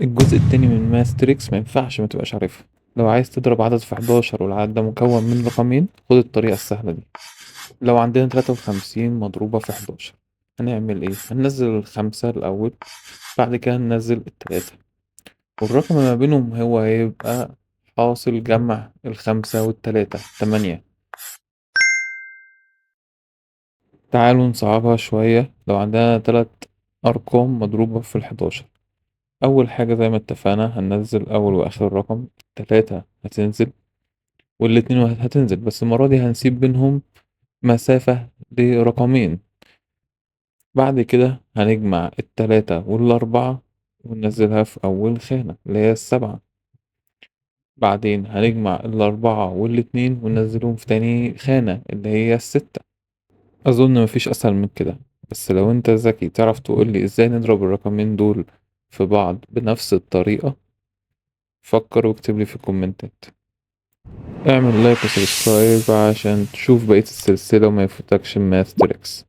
الجزء التاني من ماستريكس ما ينفعش ما تبقاش عارفها. لو عايز تضرب عدد في 11 والعدد ده مكون من رقمين، خد الطريقة السهلة دي. لو عندنا 53 مضروبة في 11، هنعمل ايه؟ هننزل الخمسة الأول، بعد كده ننزل التلاتة، والرقم ما بينهم هو هيبقى حاصل جمع الخمسة والتلاتة، 8. تعالوا نصعبها شوية. لو عندنا 3 أرقام مضروبة في 11، أول حاجة زي ما اتفقنا هننزل أول وآخر رقم. 3 هتنزل والاتنين هتنزل، بس المرة دي هنسيب بينهم مسافة لرقمين. بعد كده هنجمع التلاتة والأربعة وننزلها في أول خانة اللي هي ال7. بعدين هنجمع الأربعة والاتنين وننزلهم في تاني خانة اللي هي ال6. أظن مفيش أسهل من كده. بس لو أنت ذكي تعرف تقولي إزاي نضرب الرقمين دول في بعض بنفس الطريقة، فكر واكتبلي في الكومنتات. اعمل لايك وسبسكرايب عشان تشوف بقية السلسلة وما يفوتكش ماث تريكس.